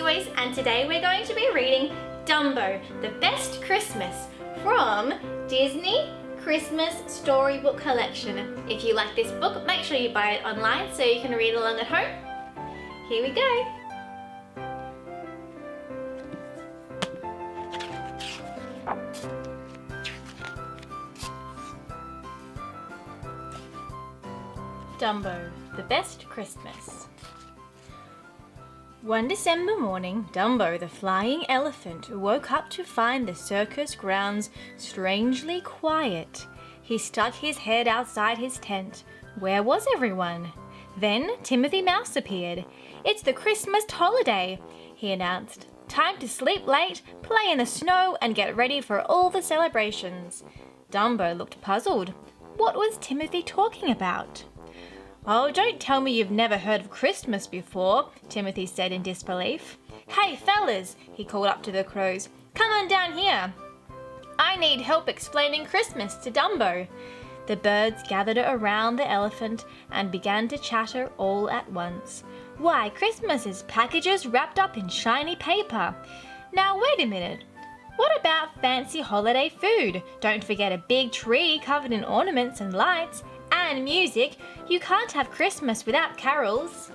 JosieWose, and today we're going to be reading Dumbo, The Best Christmas from Disney Christmas Storybook Collection. If you like this book, make sure you buy it online so you can read along at home. Here we go. Dumbo, The Best Christmas. One December morning, Dumbo the flying elephant woke up to find the circus grounds strangely quiet. He stuck his head outside his tent. Where was everyone? Then Timothy Mouse appeared. "It's the Christmas holiday," he announced. "Time to sleep late, play in the snow, and get ready for all the celebrations." Dumbo looked puzzled. What was Timothy talking about? "Oh, don't tell me you've never heard of Christmas before," Timothy said in disbelief. "Hey, fellas," he called up to the crows. "Come on down here. I need help explaining Christmas to Dumbo." The birds gathered around the elephant and began to chatter all at once. "Why, Christmas is packages wrapped up in shiny paper. Now, wait a minute. What about fancy holiday food? Don't forget a big tree covered in ornaments and lights. And music. You can't have Christmas without carols."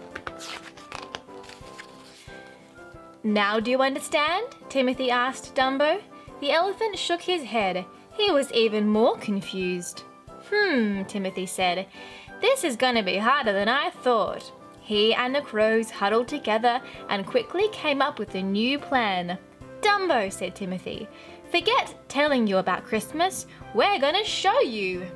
"Now do you understand?" Timothy asked Dumbo. The elephant shook his head. He was even more confused. Timothy said. "This is going to be harder than I thought." He and the crows huddled together and quickly came up with a new plan. "Dumbo," said Timothy, "forget telling you about Christmas. We're going to show you."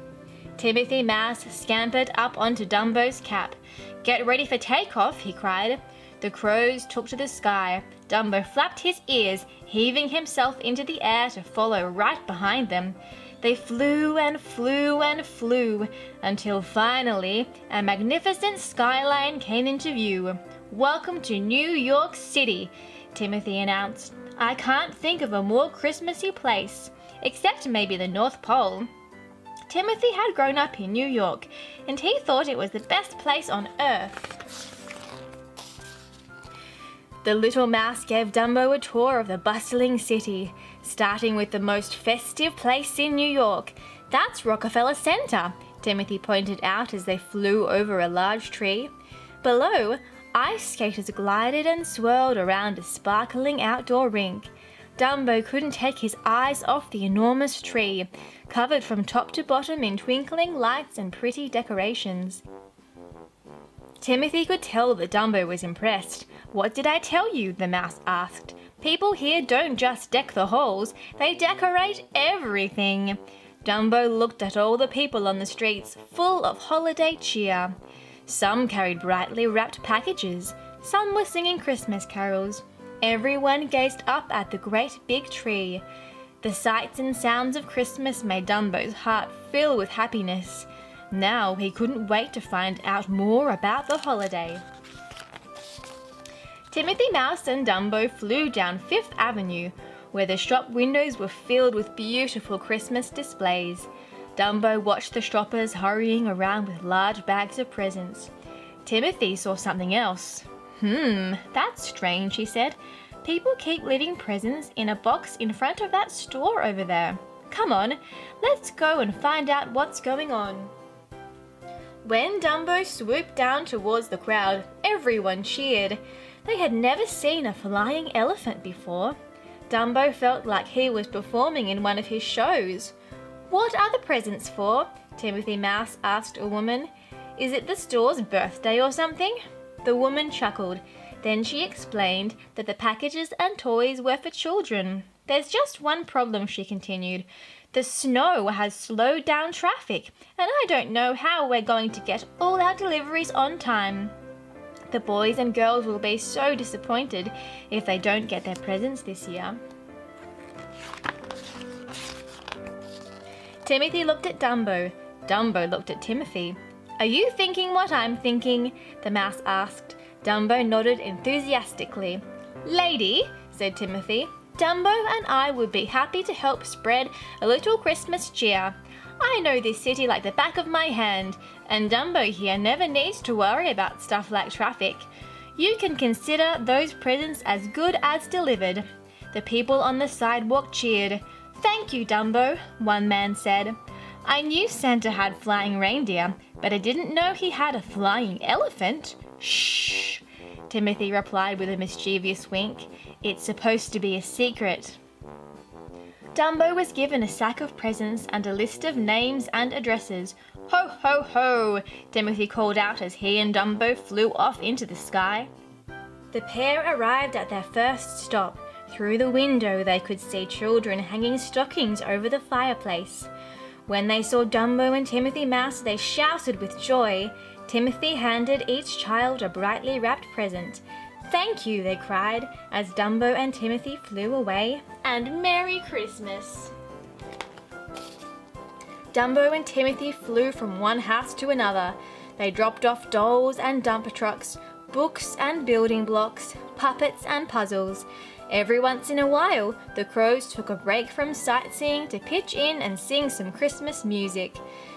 Timothy Mouse scampered up onto Dumbo's cap. "Get ready for takeoff," he cried. The crows took to the sky. Dumbo flapped his ears, heaving himself into the air to follow right behind them. They flew and flew and flew until finally a magnificent skyline came into view. "Welcome to New York City," Timothy announced. "I can't think of a more Christmassy place, except maybe the North Pole." Timothy had grown up in New York, and he thought it was the best place on earth. The little mouse gave Dumbo a tour of the bustling city, starting with the most festive place in New York. "That's Rockefeller Center," Timothy pointed out as they flew over a large tree. Below, ice skaters glided and swirled around a sparkling outdoor rink. Dumbo couldn't take his eyes off the enormous tree, covered from top to bottom in twinkling lights and pretty decorations. Timothy could tell that Dumbo was impressed. "What did I tell you?" the mouse asked. "People here don't just deck the halls, they decorate everything." Dumbo looked at all the people on the streets, full of holiday cheer. Some carried brightly wrapped packages. Some were singing Christmas carols. Everyone gazed up at the great big tree. The sights and sounds of Christmas made Dumbo's heart fill with happiness. Now he couldn't wait to find out more about the holiday. Timothy Mouse and Dumbo flew down Fifth Avenue, where the shop windows were filled with beautiful Christmas displays. Dumbo watched the shoppers hurrying around with large bags of presents. Timothy saw something else. That's strange," he said. "People keep leaving presents in a box in front of that store over there. Come on, let's go and find out what's going on." When Dumbo swooped down towards the crowd, everyone cheered. They had never seen a flying elephant before. Dumbo felt like he was performing in one of his shows. "What are the presents for?" Timothy Mouse asked a woman. "Is it the store's birthday or something?" The woman chuckled. Then she explained that the packages and toys were for children. "There's just one problem," she continued. "The snow has slowed down traffic, and I don't know how we're going to get all our deliveries on time. The boys and girls will be so disappointed if they don't get their presents this year." Timothy looked at Dumbo. Dumbo looked at Timothy. "Are you thinking what I'm thinking?" the mouse asked. Dumbo nodded enthusiastically. "Lady," said Timothy, "Dumbo and I would be happy to help spread a little Christmas cheer. I know this city like the back of my hand, and Dumbo here never needs to worry about stuff like traffic. You can consider those presents as good as delivered." The people on the sidewalk cheered. "Thank you, Dumbo," one man said. "I knew Santa had flying reindeer, but I didn't know he had a flying elephant." "Shh," Timothy replied with a mischievous wink. "It's supposed to be a secret." Dumbo was given a sack of presents and a list of names and addresses. "Ho, ho, ho!" Timothy called out as he and Dumbo flew off into the sky. The pair arrived at their first stop. Through the window they could see children hanging stockings over the fireplace. When they saw Dumbo and Timothy Mouse, they shouted with joy. Timothy handed each child a brightly wrapped present. "Thank you," they cried as Dumbo and Timothy flew away. And Merry Christmas! Dumbo and Timothy flew from one house to another. They dropped off dolls and dumper trucks, books and building blocks, puppets and puzzles. Every once in a while, the crows took a break from sightseeing to pitch in and sing some Christmas music.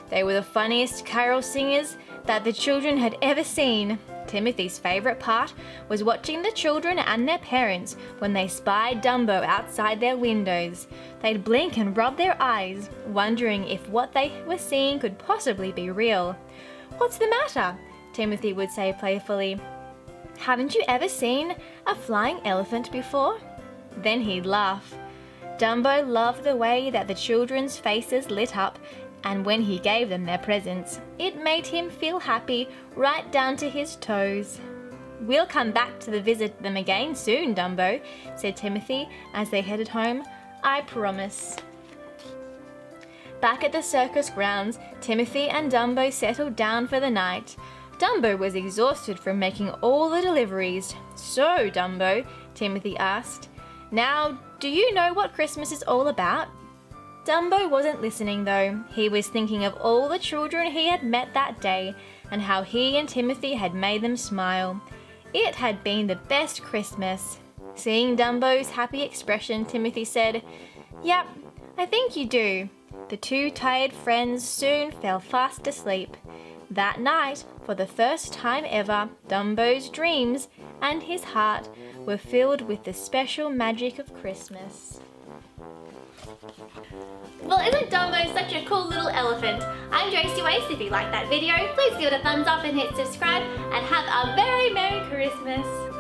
They were the funniest carol singers that the children had ever seen. Timothy's favorite part was watching the children and their parents when they spied Dumbo outside their windows. They'd blink and rub their eyes, wondering if what they were seeing could possibly be real. "What's the matter?" Timothy would say playfully. "Haven't you ever seen a flying elephant before?" Then he'd laugh. Dumbo loved the way that the children's faces lit up, and when he gave them their presents, it made him feel happy right down to his toes. "We'll come back to visit them again soon, Dumbo," said Timothy as they headed home. "I promise." Back at the circus grounds, Timothy and Dumbo settled down for the night. Dumbo was exhausted from making all the deliveries. "So, Dumbo," Timothy asked, "now, do you know what Christmas is all about?" Dumbo wasn't listening though. He was thinking of all the children he had met that day and how he and Timothy had made them smile. It had been the best Christmas. Seeing Dumbo's happy expression, Timothy said, "Yep, I think you do." The two tired friends soon fell fast asleep. That night, for the first time ever, Dumbo's dreams and his heart were filled with the special magic of Christmas. Well, isn't Dumbo such a cool little elephant? I'm JosieWose. If you liked that video, please give it a thumbs up and hit subscribe, and have a very Merry Christmas!